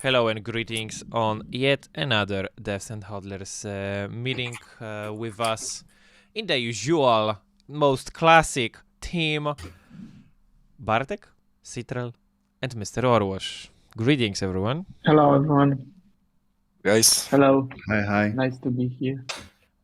Hello and greetings on yet another Devs and Hodlers meeting with us in the usual, most classic team, Bartek, Citral, and Mr. Orwash. Greetings, everyone. Hello, everyone. Guys. Hello. Hi. Nice to be here.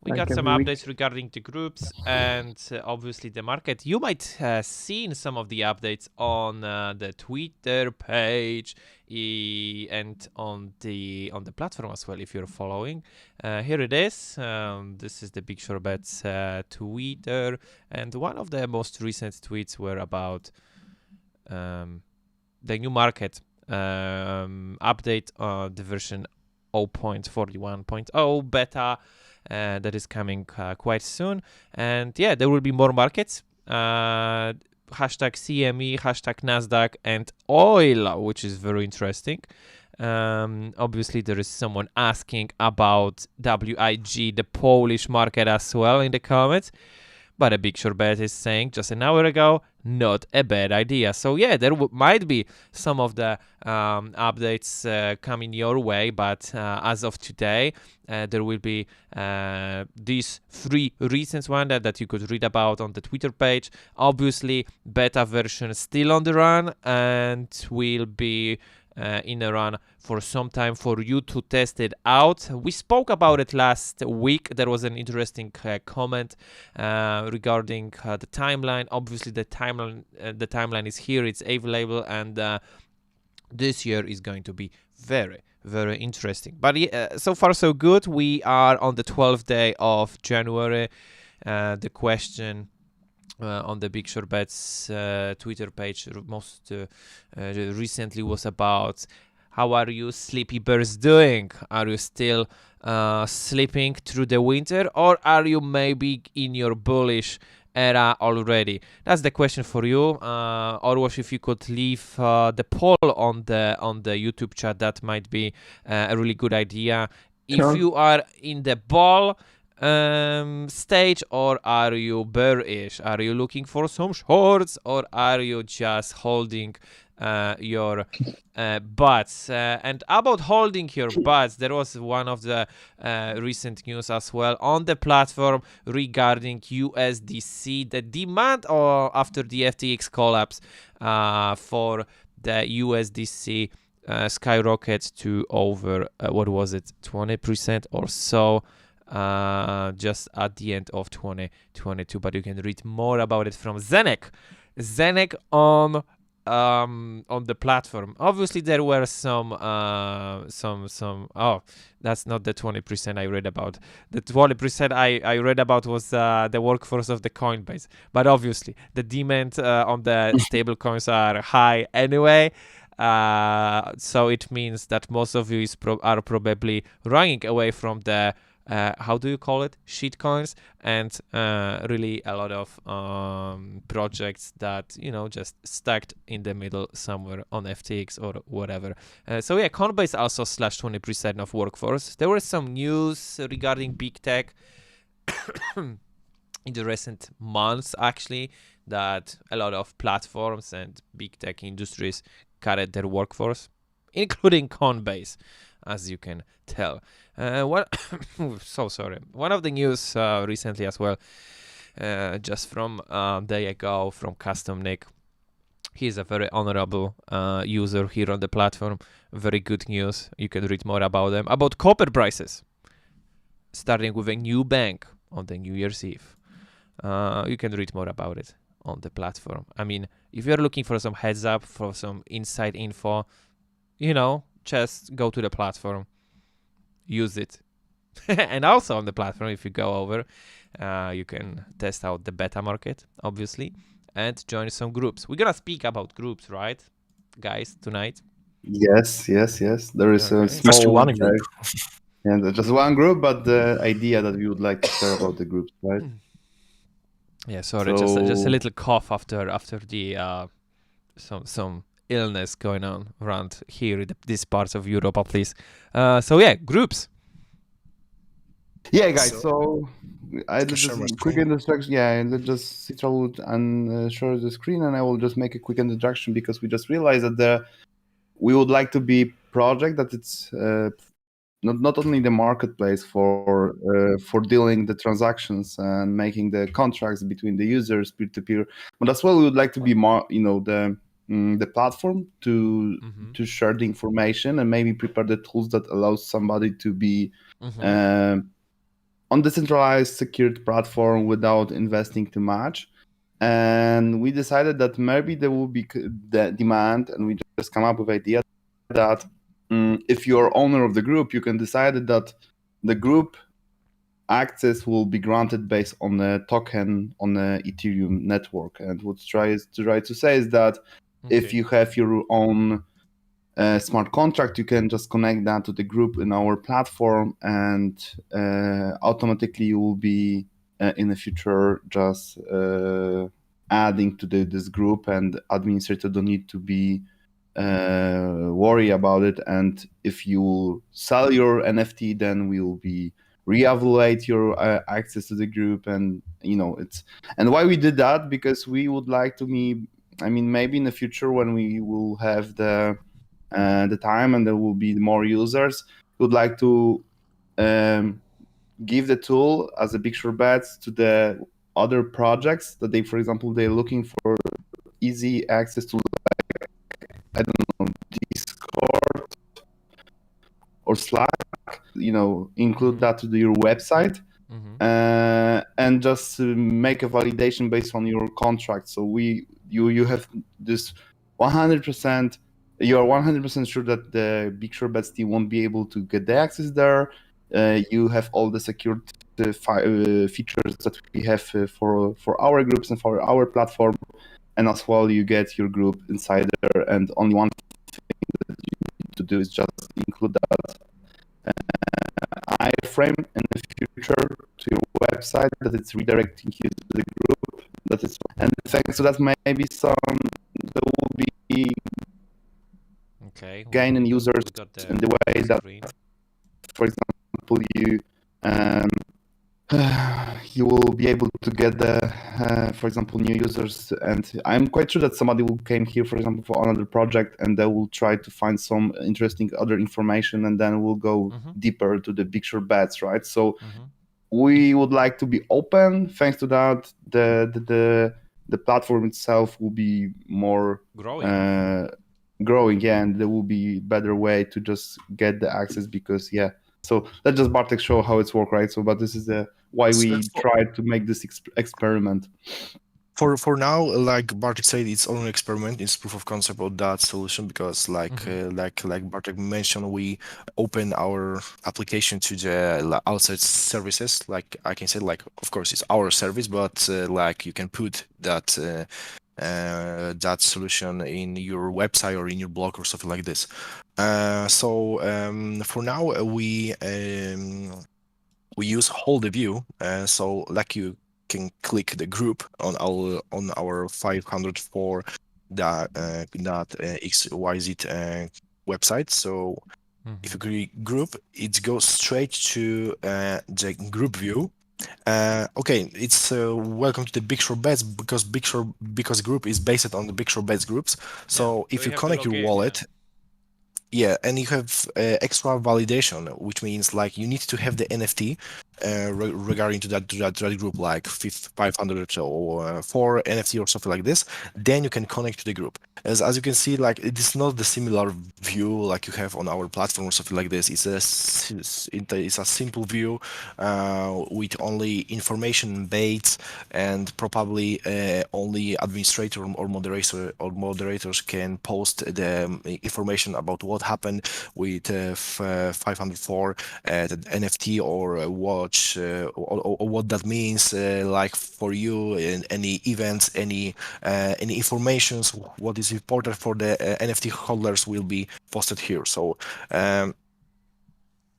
We Like got some every week. updates regarding the groups and obviously the market. You might have seen some of the updates on the Twitter page and on the platform as well if you're following. Here it is. This is the bigshortbets Twitter, and one of the most recent tweets were about the new market update, the version 0.41.0 beta. That is coming quite soon, and yeah, there will be more markets. Hashtag CME, hashtag Nasdaq, and oil, which is very interesting. Obviously, there is someone asking about WIG, the Polish market, as well in the comments. But a big short bet is saying just an hour ago, not a bad idea. So yeah, there might be some of the updates coming your way, but as of today, there will be these 3 recent ones that you could read about on the Twitter page. Obviously, beta version still on the run and will be in a run for some time for you to test it out. We spoke about it last week. There was an interesting comment regarding the timeline. Obviously, the timeline is here. It's available, and this year is going to be very, very interesting. But so far so good. We are on the 12th day of January. The question on the Big Short Bets Twitter page most recently was about how are you sleepy bears doing? Are you still sleeping through the winter, or are you maybe in your bullish era already? That's the question for you. Orwash, if you could leave the poll on the YouTube chat, that might be a really good idea. Sure. If you are in the ball stage, or are you bearish? Are you looking for some shorts, or are you just holding your butts? And about holding your butts, there was one of the recent news as well on the platform regarding USDC. The demand after the FTX collapse for the USDC skyrockets to over what was it, 20% or so. Just at the end of 2022, but you can read more about it from Zenek on the platform. Obviously, there were some. Oh, that's not the 20% I read about. The 20% I read about was the workforce of the Coinbase. But obviously, the demand on the stable coins are high anyway. So it means that most of you are probably running away from the how do you call it? Shit coins, and really a lot of projects that, just stacked in the middle somewhere on FTX or whatever. So yeah, Coinbase also slashed 20% of workforce. There was some news regarding big tech in the recent months, actually, that a lot of platforms and big tech industries cut their workforce, including Coinbase, as you can tell. So sorry. One of the news recently as well, just from a day ago, from Custom Nick. He's a very honorable user here on the platform. Very good news. You can read more about them. About copper prices, starting with a new bank on the New Year's Eve. You can read more about it on the platform. I mean, if you're looking for some heads up, for some inside info, just go to the platform, use it. And also on the platform, if you go over, you can test out the beta market, obviously, and join some groups. We're gonna speak about groups, right, guys, tonight? Yes. There is Okay. a small group. And just one group, but the idea that we would like to share about the groups, right? Yeah, sorry, just a little cough after the some illness going on around here in these parts of Europe, at least. So yeah, groups. Yeah, guys. So I just quick introduction. Yeah, let's just Citral and share the screen, and I will just make a quick introduction because we just realized that we would like to be project that it's not only the marketplace for dealing the transactions and making the contracts between the users peer-to-peer, but as well we would like to be more, the platform to share the information and maybe prepare the tools that allows somebody to be on decentralized secured platform without investing too much. And we decided that maybe there will be the demand, and we just come up with idea that if you're owner of the group, you can decide that the group access will be granted based on a token on the Ethereum network. And what try to say is that if you have your own smart contract, you can just connect that to the group in our platform, and automatically you will be in the future just adding to this group, and administrator don't need to be worry about it. And if you sell your NFT, then we will be reevaluate your access to the group. And it's, and why we did that, because we would like to maybe in the future when we will have the time and there will be more users, we would like to give the tool as a bigshortbets to the other projects that they, for example, they're looking for easy access to, like, I don't know, Discord or Slack, include that to your website, and just make a validation based on your contract. So you have this 100%, you are 100% sure that the bigshortbets team won't be able to get the access there. You have all the secured features that we have for our groups and for our platform, and as well you get your group inside there. And only one thing that you need to do is just include that iframe in the future to your website, that it's redirecting you to the group. That is, and thanks to that, maybe there will be gain in users in the way that, for example, you will be able to get for example, new users. And I'm quite sure that somebody will came here, for example, for another project, and they will try to find some interesting other information, and then we'll go deeper to the bigshortbets, right? So we would like to be open. Thanks to that, the platform itself will be more growing, and there will be better way to just get the access, because so let's just Bartek show how it's work, right? So, but this is why we tried to make this experiment. For now, like Bartek said, it's only experiment. It's proof of concept of that solution, because like Bartek mentioned, we open our application to the outside services. Like I can say, like, of course it's our service, but like you can put that that solution in your website or in your blog or something like this. So for now, we use hold the view. So like you can click the group on our 504 .xyz website. So if you click group, it goes straight to the group view. Okay, it's welcome to the bigshortbets, because group is based on the bigshortbets groups. So if you connect your wallet, and you have extra validation, which means like you need to have the NFT regarding to that group, like 500 or 4 NFT or something like this. Then you can connect to the group. As you can see, like it is not the similar view like you have on our platform or something like this. It's a simple view with only information based, and probably only administrator or moderators can post the information about what happened with 504 the NFT, or watch or what that means like for you, in any events, any informations, what is important for the NFT holders will be posted here. So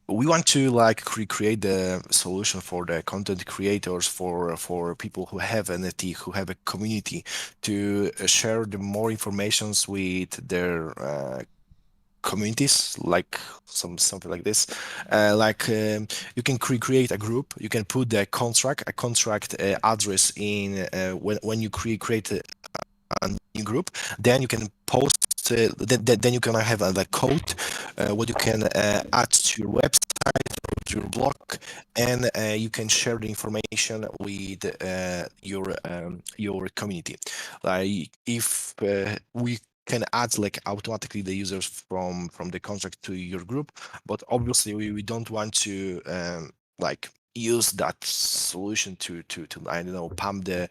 we want to like recreate the solution for the content creators, for people who have NFT, who have a community, to share the more informations with their communities, like something like this. You can create a group. You can put the contract address in when you create a new group. Then you can post then you're gonna have the code what you can add to your website or to your blog, and you can share the information with your community. Like if we can add like automatically the users from the contract to your group, but obviously we don't want to like use that solution to I don't know, pump the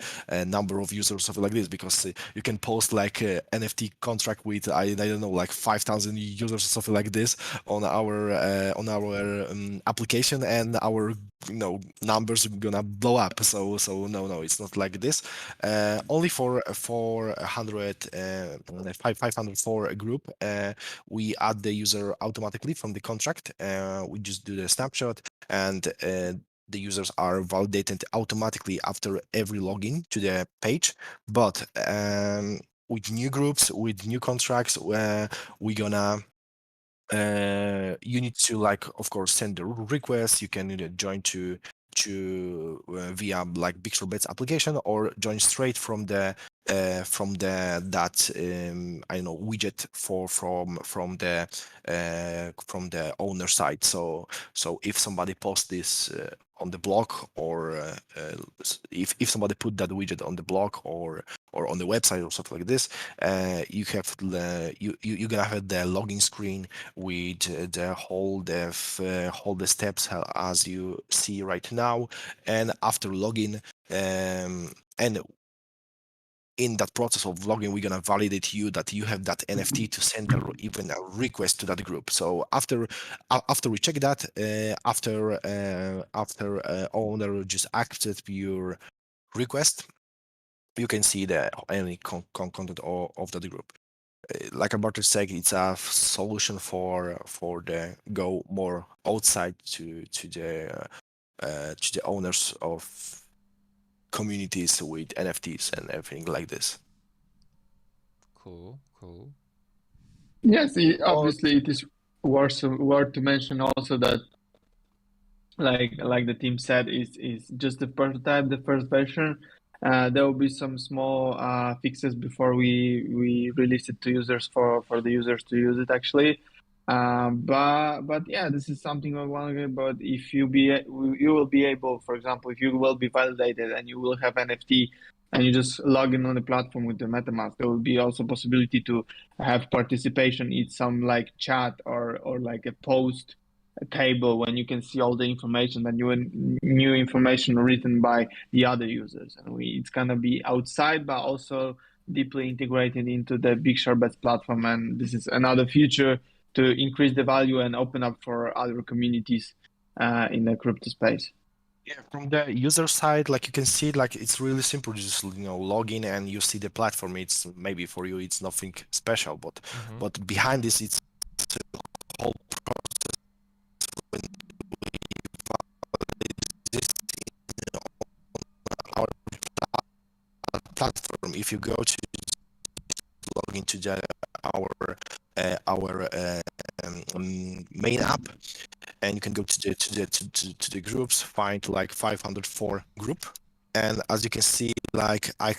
number of users or something like this, because you can post like a NFT contract with I don't know, like 5,000 users or something like this on our application, and our numbers are gonna blow up. So no, it's not like this. Only for 504 group, we add the user automatically from the contract. We just do the snapshot, and the users are validated automatically after every login to the page. But with new groups, with new contracts, we're gonna you need to, like, of course, send the request. You can join to via like bigshortbets application, or join straight from the that I don't know, widget from the owner side. So if somebody posts this on the blog, or if somebody put that widget on the blog or on the website or something like this, you have you're gonna have the login screen with the whole the steps as you see right now. And after login, and in that process of login, we're gonna validate you that you have that NFT to send even a request to that group. So after we check that, after owner just accepts your request, you can see any content of that group. Like Alberto said, it's a solution for the go more outside to the owners of communities with NFTs and everything like this. Cool. Yes, obviously it is worth to mention also that, like the team said, is just the prototype, the first version. There will be some small fixes before we release it to users for the users to use it actually. But yeah, this is something I wonder about. If you will be able, for example, if you will be validated and you will have NFT and you just log in on the platform with the MetaMask, there will be also possibility to have participation in some like chat or like a post table when you can see all the information and new information written by the other users. And it's gonna be outside, but also deeply integrated into the bigshortbets platform. And this is another feature to increase the value and open up for other communities in the crypto space. Yeah, from the user side, like you can see, like it's really simple. You just log in and you see the platform. It's maybe for you it's nothing special, but behind this it's a whole process when this our platform. If you go to log into our main app, and you can go to the groups, find like 504 group, and as you can see, like I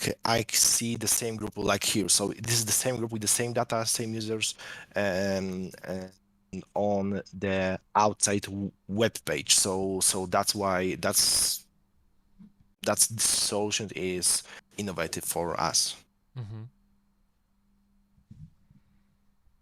see the same group like here. So this is the same group with the same data, same users, and on the outside web page. So that's why that's the solution is innovative for us.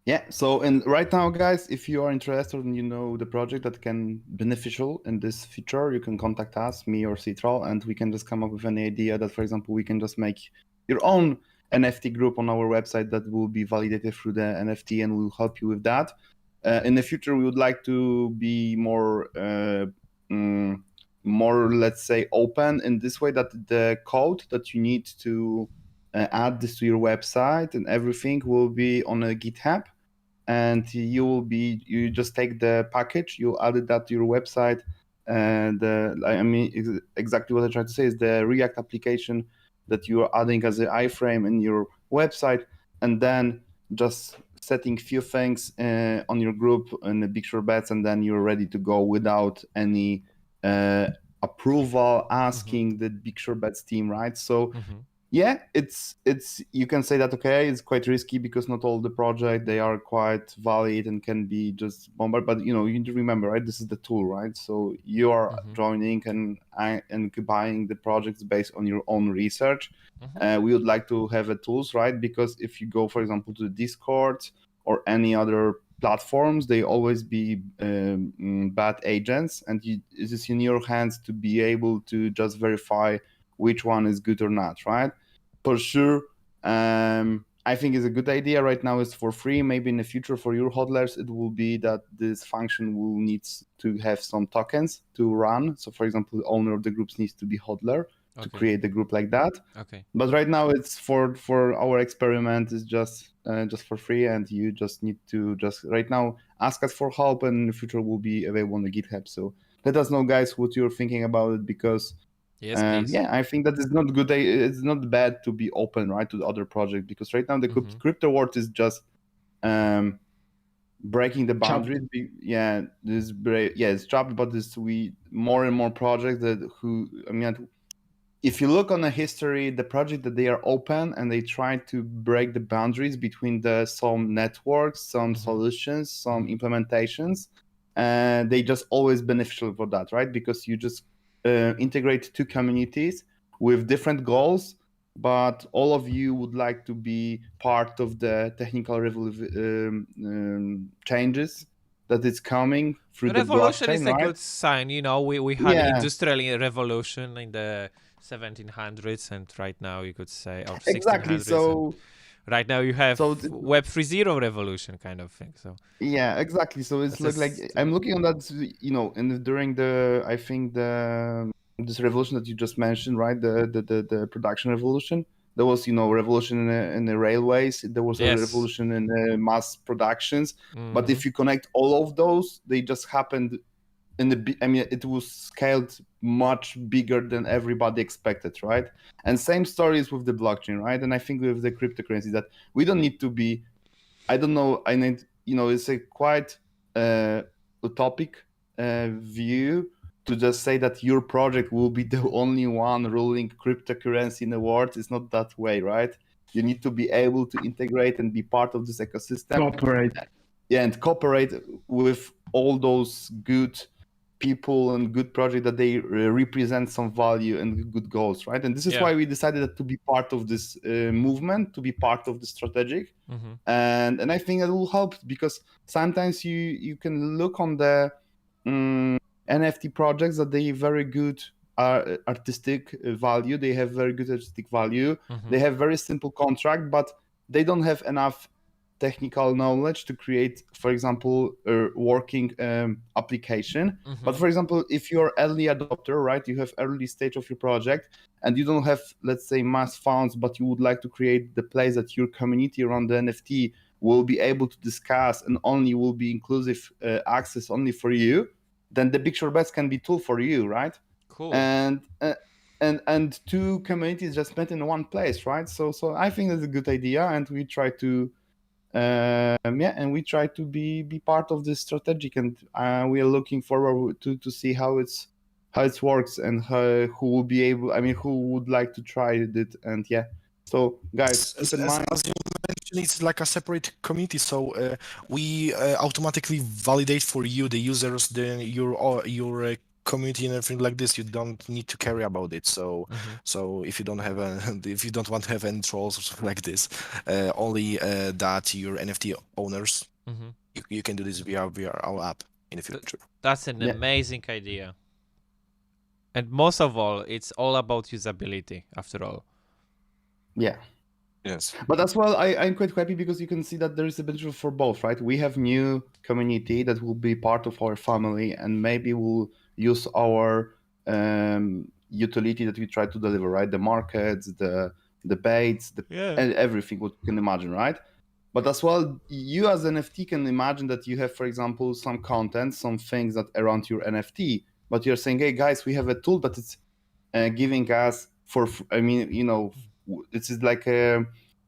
Yeah, so and right now, guys, if you are interested and the project that can beneficial in this feature, you can contact us, me or Citral, and we can just come up with an idea that, for example, we can just make your own NFT group on our website that will be validated through the NFT, and we'll help you with that. In the future, we would like to be more, let's say, open in this way, that the code that you need to add this to your website and everything will be on a GitHub. And you just take the package, you added that to your website, and exactly what I tried to say is the React application that you are adding as an iframe in your website, and then just setting few things on your group in the bigshortbets, and then you're ready to go without any approval asking the bigshortbets team, right? So yeah, it's you can say that okay, it's quite risky because not all the project they are quite valid and can be just bombarded. But you need to remember, right? This is the tool, right? So you are joining and buying the projects based on your own research. We would like to have a tools, right? Because if you go, for example, to Discord or any other platforms, they always be bad agents, and it is in your hands to be able to just verify which one is good or not, right? For sure. I think it's a good idea right now. It's for free. Maybe in the future for your hodlers, it will be that this function will need to have some tokens to run. So for example, the owner of the groups needs to be hodler to create the group like that. Okay. But right now it's for our experiment is just for free, and you just need to just right now ask us for help, and in the future will be available on the GitHub. So let us know, guys, what you're thinking about it, because yes, please. yeah, I think that it's not good. It's not bad to be open, right, to the other project, because right now the crypto world is just breaking the boundaries. It's trapped, but more and more projects if you look on the history, the project that they are open and they try to break the boundaries between some networks, some solutions, some implementations, and they just always beneficial for that, right? Because you just integrate two communities with different goals, but all of you would like to be part of the technical changes that is coming through Revolution the blockchain, is right? a good sign. We had industrial revolution in the 1700s, and right now you could say, or 1600s. Exactly. So right now you have Web 3.0 revolution kind of thing. So yeah, exactly. So it's I'm looking on that, and during this revolution that you just mentioned, right? The production revolution. There was, revolution in the railways. There was a revolution in the mass productions. But if you connect all of those, they just happened it was scaled much bigger than everybody expected, right? And same stories with the blockchain, right? And I think with the cryptocurrency that we don't need to be, I don't know, it's a quite utopic view to just say that your project will be the only one ruling cryptocurrency in the world. It's not that way, right? You need to be able to integrate and be part of this ecosystem. Cooperate. Yeah, and cooperate with all those good people and good project that they represent some value and good goals, right? And this is why we decided to be part of this movement, to be part of the strategic. And I think it will help, because sometimes you can look on the NFT projects that they very good artistic value, they have very good artistic value, they have very simple contract, but they don't have enough technical knowledge to create, for example, a working application. But for example, if you're early adopter, right, you have early stage of your project and you don't have, let's say, mass funds, but you would like to create the place that your community around the NFT will be able to discuss and only will be inclusive access only for you, then the bigshortbets can be tool for you, right? Cool. And two communities just met in one place, right? So I think that's a good idea, and we try to and we try to be part of this strategic, and we are looking forward to see how it works, and who will be able, who would like to try it. And so guys, keep in mind, as you mentioned, it's like a separate community, so we automatically validate for you, the users, your community and everything like this. You don't need to care about it. So if you don't want to have any trolls or something like this, only that your NFT owners, you can do this via our app in the future. That's an amazing idea. And most of all, it's all about usability after all. Yeah. Yes. But as well, I'm quite happy because you can see that there is a potential for both, right? We have new community that will be part of our family, and maybe we'll use our utility that we try to deliver, right? The markets, the baits, and everything what you can imagine, right? But as well, you as NFT can imagine that you have, for example, some content, some things that around your NFT, but you're saying, hey guys, we have a tool that it's giving us this is like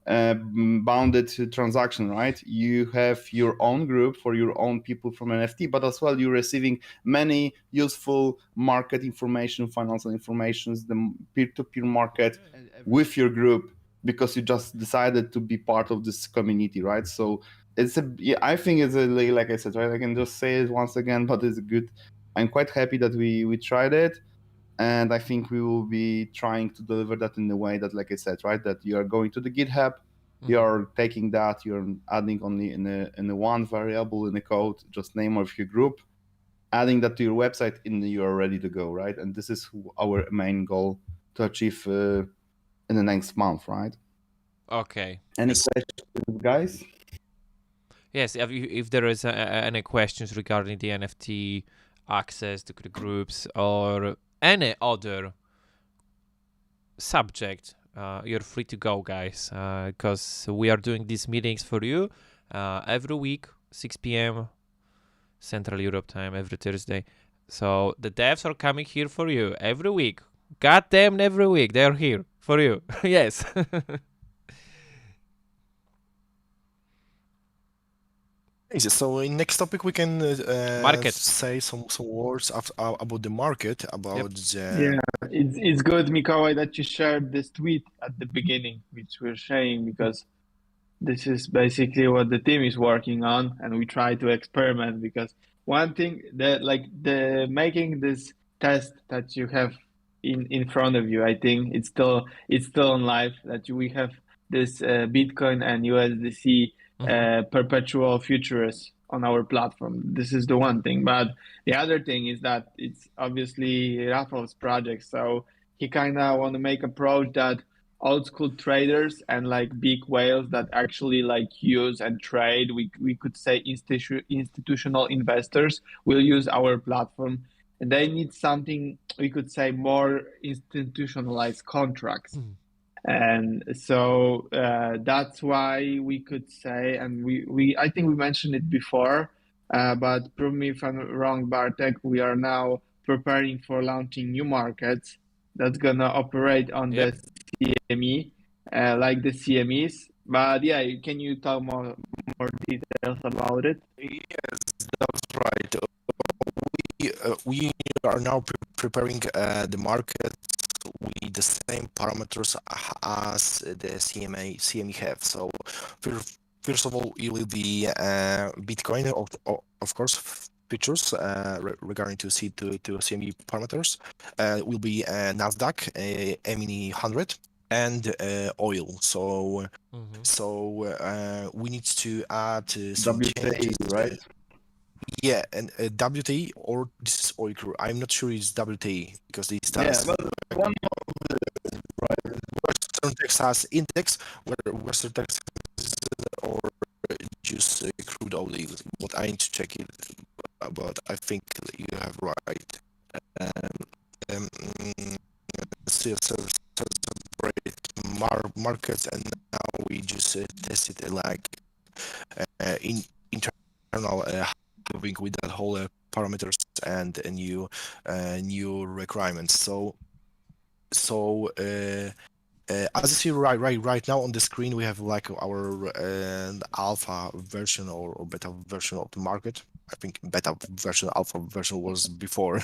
bounded transaction, right? You have your own group for your own people from NFT, but as well you're receiving many useful market information, financial information, the peer-to-peer market with your group, because you just decided to be part of this community, right? So I think it's like I said, right? I can just say it once again, but it's good. I'm quite happy that we tried it. And I think we will be trying to deliver that in a way that, like I said, right, that you are going to the GitHub, you are taking that, you're adding only in a one variable in the code, just name of your group, adding that to your website, and you are ready to go, right? And this is our main goal to achieve in the next month, right? Okay. Any questions, guys? Yes, if there is any questions regarding the NFT access to the groups or any other subject, you're free to go, guys, because we are doing these meetings for you every week, 6 p.m. Central Europe time, every Thursday. So the devs are coming here for you every week. Goddamn, every week they are here for you. Yes. Easy. So in next topic we can Market. say some words about the market, about Yeah, it's good, Mikołaj, that you shared this tweet at the beginning, which we're sharing, because this is basically what the team is working on, and we try to experiment. Because one thing that, like, the making this test that you have in front of you, I think it's still on live, that we have this Bitcoin and USDC perpetual futures on our platform. This is the one thing, but the other thing is that it's obviously Rafał's project, so he kind of want to make approach that old school traders and like big whales that actually like use and trade, we could say institutional investors will use our platform, and they need something, we could say, more institutionalized contracts. And so that's why we could say, and we I think we mentioned it before, but prove me if I'm wrong, Bartek, we are now preparing for launching new markets that's gonna operate on the CME, like the CMEs. But yeah, can you talk more details about it? Yes, that's right. We are now preparing the market with the same parameters as the CME have. So first of all, it will be Bitcoin, of course, features regarding to CME parameters. Will be Nasdaq, mini 100, and oil. So we need to add some changes, right? Yeah, and WTI, or this is oil crew. I'm not sure it's WTI because this Yeah, has but one Western Texas index, where Western Texas or just crude oil. But I need to check it. But I think you have right. Separate markets, and now we just test it like in internal with that whole parameters and new requirements. So as you see right now on the screen, we have like our alpha version or beta version of the market. I think beta version, alpha version was before,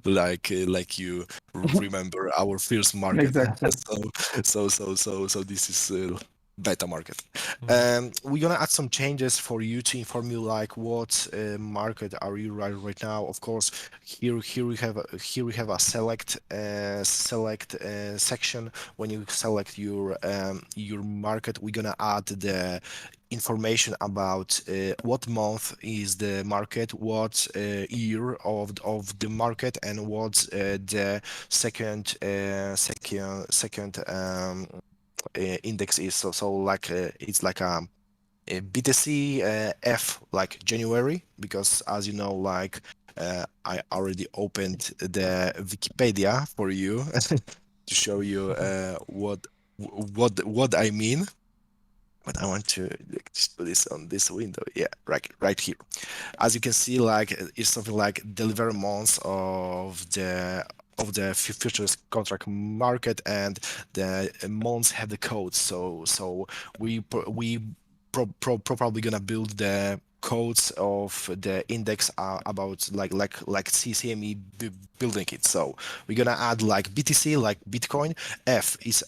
like you remember our first market. Exactly. So this is beta market. We're gonna add some changes for you to inform you like what market are you right now. Of course, here we have a select section. When you select your market, we're gonna add the information about what month is the market, what year of the market, and what's the second index is. So like it's like a BTC F, like January, because as you know, like I already opened the Wikipedia for you to show you what I mean. But I want to just put this on this window. Yeah, right here. As you can see, like it's something like delivery months of the of the futures contract market, and the months have the codes. So we probably gonna build the codes of the index about like CCME building it. So we're gonna add like BTC, like Bitcoin. F is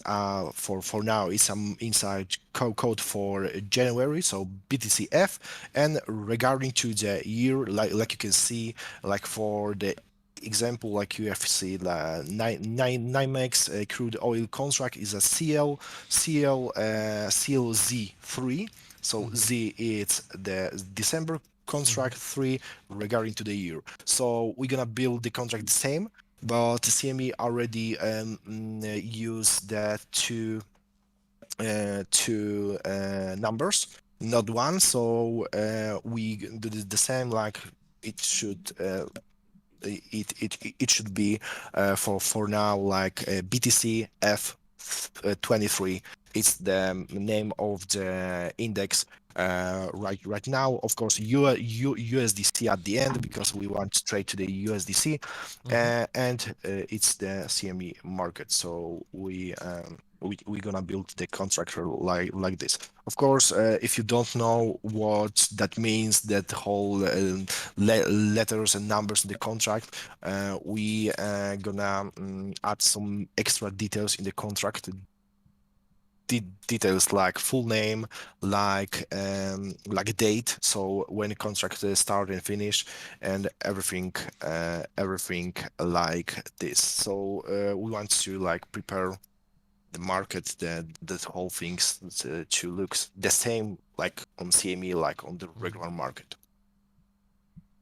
for now is some inside code for January, so BTC F. And regarding to the year, like you can see, like for the example, like you have seen, NYMEX crude oil contract is a CLZ3. So Z is the December contract, 3 regarding to the year. So we're gonna build the contract the same, but CME already use the two numbers, not one. So we do the same, like it should it should be for now like BTC F23. It's the name of the index right now. Of course, USDC at the end, because we want straight to the USDC, and it's the CME market. So we're gonna build the contract like this. Of course, if you don't know what that means, that whole letters and numbers in the contract, we gonna add some extra details in the contract. Details like full name, like date, so when the contract start and finish, and everything like this. So we want to like prepare the market, the whole things to look the same like on CME, like on the regular market.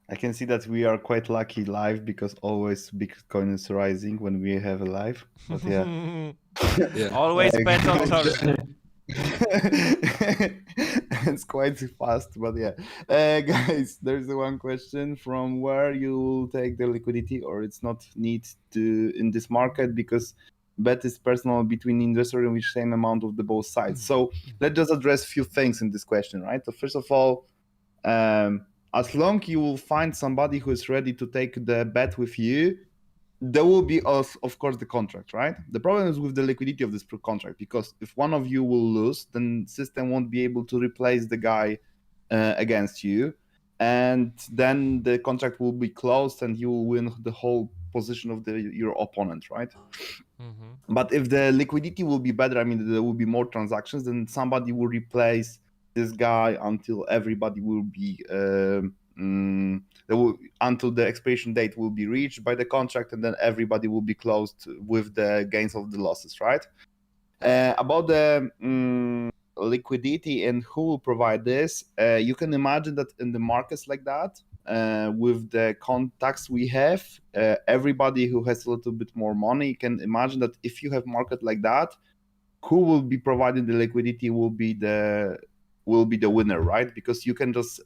I can see that we are quite lucky live, because always Bitcoin is rising when we have a live. But yeah. Yeah. Always bet on Thursday. It's quite fast, but yeah. Guys, there's one question from where you will take the liquidity, or it's not need to in this market, because bet is personal between investor and which same amount of the both sides. So let's just address a few things in this question, right? So first of all, as long you will find somebody who is ready to take the bet with you, there will be, of course, the contract, right? The problem is with the liquidity of this contract, because if one of you will lose, then system won't be able to replace the guy against you, and then the contract will be closed and you will win the whole position of your opponent, right? But if the liquidity will be better, I mean, there will be more transactions, then somebody will replace this guy until everybody will be until the expiration date will be reached by the contract, and then everybody will be closed with the gains of the losses, right? About the liquidity and who will provide this, you can imagine that in the markets like that, with the contacts we have, everybody who has a little bit more money can imagine that if you have market like that, who will be providing the liquidity will be the winner, right? Because you can just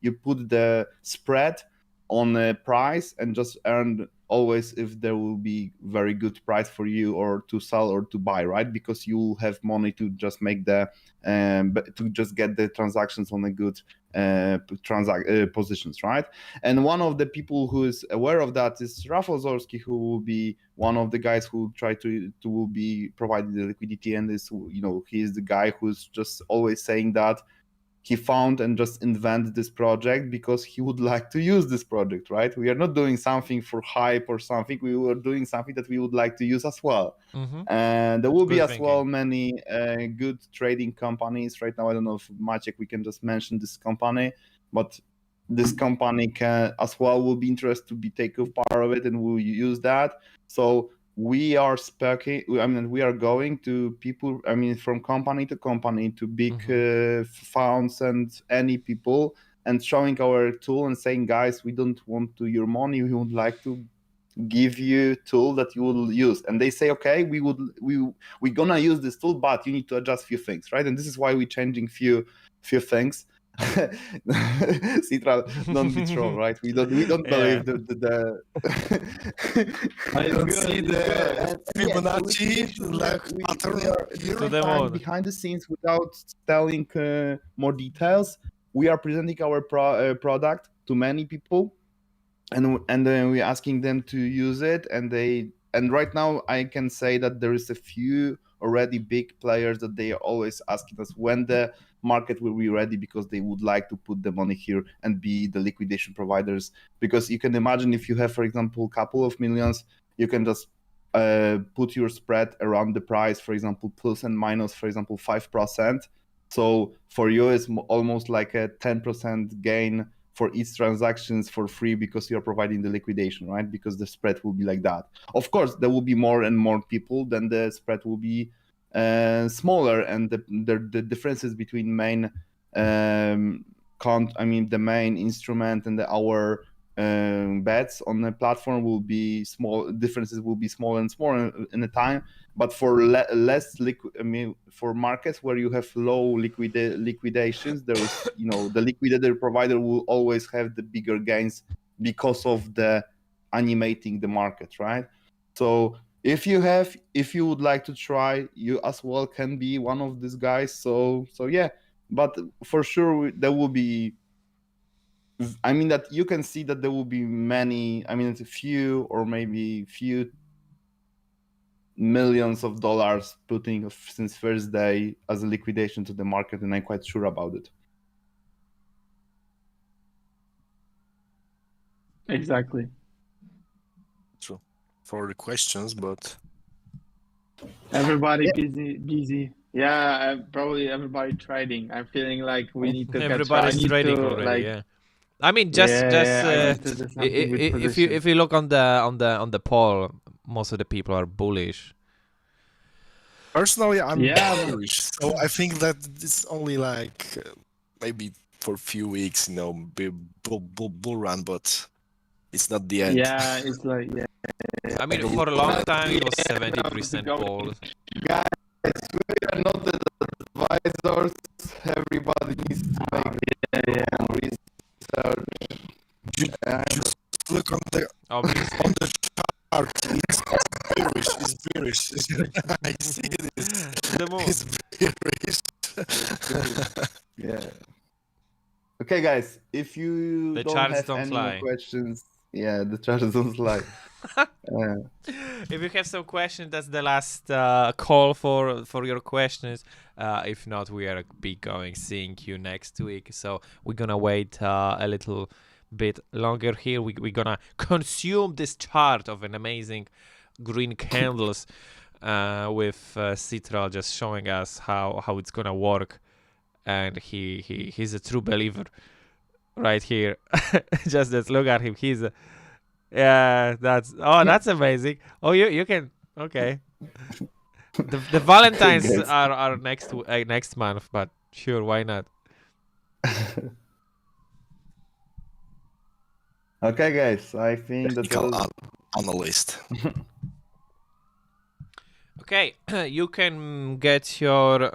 you put the spread on a price and just earn always if there will be very good price for you, or to sell or to buy, right? Because you will have money to just make the to just get the transactions on a good positions, right? And one of the people who is aware of that is Rafał Zorski, who will be one of the guys who try to will be providing the liquidity, and is, you know, he is the guy who's just always saying that he found and just invented this project because he would like to use this project, right? We are not doing something for hype or something. We were doing something that we would like to use as well. And there will be as well many good trading companies right now. I don't know if Maciek, we can just mention this company, but this company can as well will be interested to be take a part of it, and we'll use that. So we are speaking, I mean, we are going to people, I mean, from company to company, to big funds and any people, and showing our tool and saying, guys, we don't want to your money, we would like to give you tool that you will use. And they say, okay, we're gonna use this tool, but you need to adjust few things, right? And this is why we're changing few things. Citra, don't be troll, right? We don't believe the I don't see the Fibonacci pattern here. Behind the scenes, without telling more details, we are presenting our product to many people, and then we're asking them to use it, and right now I can say that there is a few already big players that they are always asking us when the market will be ready, because they would like to put the money here and be the liquidation providers. Because you can imagine, if you have, for example, a couple of millions, you can just put your spread around the price, for example, plus and minus, for example, 5%. So for you, it's almost like a 10% gain for each transactions for free, because you're providing the liquidation, right? Because the spread will be like that. Of course, there will be more and more people, then the spread will be smaller, and the differences between main the main instrument and our bets on the platform will be small. Differences will be smaller and smaller in a time. But for less liquid, for markets where you have low liquidations, there is, the liquidator provider will always have the bigger gains because of the animating the market, right? So if you would like to try, you as well can be one of these guys. So yeah, but for sure there will be. That you can see that there will be many. It's a few or maybe few millions of dollars putting since first day as a liquidation to the market, and I'm quite sure about it. Exactly. True. For the questions, but Everybody busy. Yeah, probably everybody trading. I'm feeling like we need to Everybody's trading already. Yeah. I need to do something with if you look on the poll, most of the people are bullish. Personally, I'm bearish, so I think that it's only like maybe for a few weeks, bull run, but it's not the end. Yeah, it's like for a long time it was 70% polls. Guys, we are not the advisors. Everybody needs to make their own research. Just look on the chart. It's bearish. I see this. It's bearish. Yeah. Okay, guys. If you don't have any more questions, the charts don't lie. If you have some questions, that's the last call for your questions. If not, we are seeing you next week. So we're gonna wait a little bit longer here. We're gonna consume this chart of an amazing green candles with Citral just showing us how it's gonna work, and he's a true believer right here. Just let's look at him. He's that's amazing. Oh, you can, okay. The Valentines are next month, but sure, why not? Okay, guys, I think that's analyst. Okay, you can get your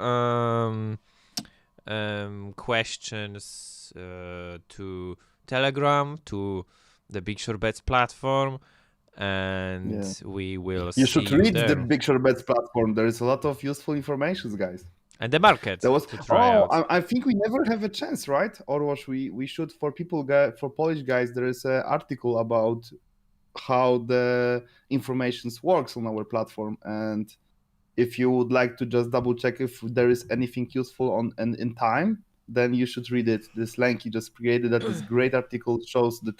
questions to Telegram, to the bigshortbets platform, and we will see you should read there. the bigshortbets platform. There is a lot of useful information, guys. And the market. I think we never have a chance, right? Or what we should, for Polish guys, there is an article about how the information works on our platform, and if you would like to just double check if there is anything useful in time, then you should read it. This link you just created, that is great article, shows the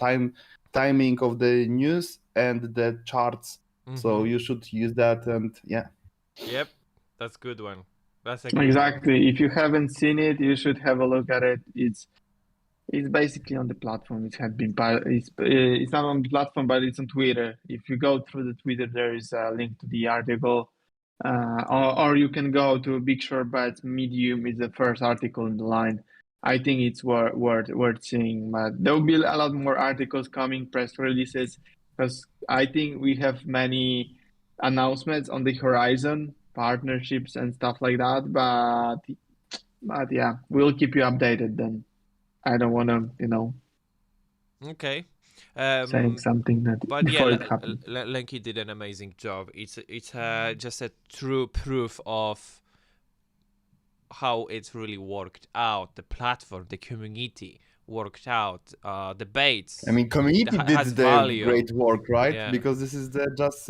timing of the news and the charts. So you should use that, and Yep, that's a good one. That's exactly. If you haven't seen it, you should have a look at it. It's basically on the platform. It had been it's not on the platform, but it's on Twitter. If you go through the Twitter, there is a link to the article, or you can go to bigshortbets. Medium is the first article in the line. I think it's worth seeing. But there will be a lot more articles coming, press releases, because I think we have many announcements on the horizon, partnerships and stuff like that. But yeah, we'll keep you updated then. I don't want to, okay. Saying something that before it happened. Lenky did an amazing job. It's just a true proof of how it's really worked out. The platform, the community, worked out. Debates. I mean, community did has the value. great work, right? Yeah. Because this is the just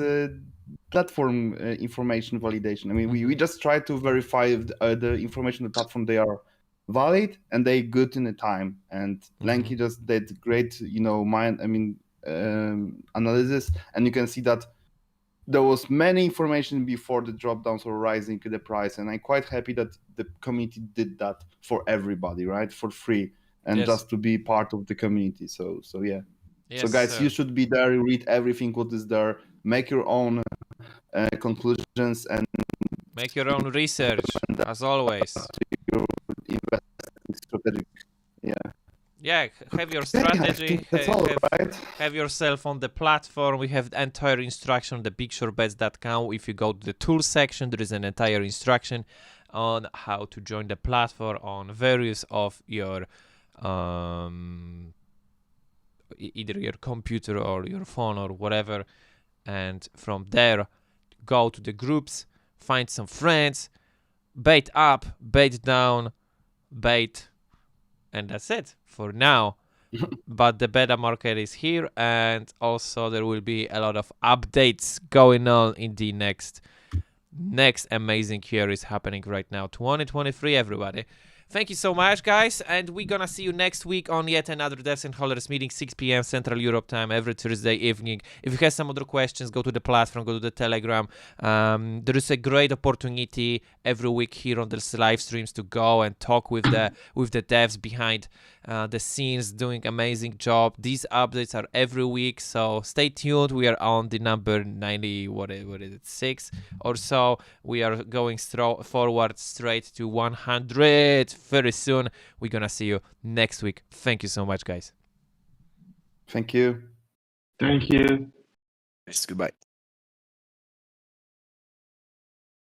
platform information validation. I mean, we just try to verify if the information on the platform, they are valid and they good in the time. And Lenky just did great, analysis, and you can see that there was many information before the drop downs were rising the price, and I'm quite happy that the community did that for everybody, right, for free, and just to be part of the community. So yeah. Yes, so guys, sir. you should be there, read everything what is there, make your own conclusions, and make your own research as always. Strategic. Yeah, have your strategy. That's all, right? Have yourself on the platform. We have the entire instruction on the bigshortbets.com. If you go to the tools section, there is an entire instruction on how to join the platform on various of your either your computer or your phone or whatever. And from there, go to the groups, find some friends, bait up, bait down, bait, and that's it for now. But the beta market is here, and also there will be a lot of updates going on in the next amazing year is happening right now, 2023, everybody. Thank you so much, guys, and we're gonna see you next week on yet another DEVS and HODLERS meeting, 6 p.m. Central Europe time, every Thursday evening. If you have some other questions, go to the platform, go to the Telegram. There is a great opportunity every week here on the live streams to go and talk with the devs behind the scenes, doing amazing job. These updates are every week, so stay tuned. We are on the number 90, what is it, 6 or so. We are going forward straight to 100 very soon. We're gonna see you next week. Thank you so much, guys. Thank you. Thank you. Yes, goodbye.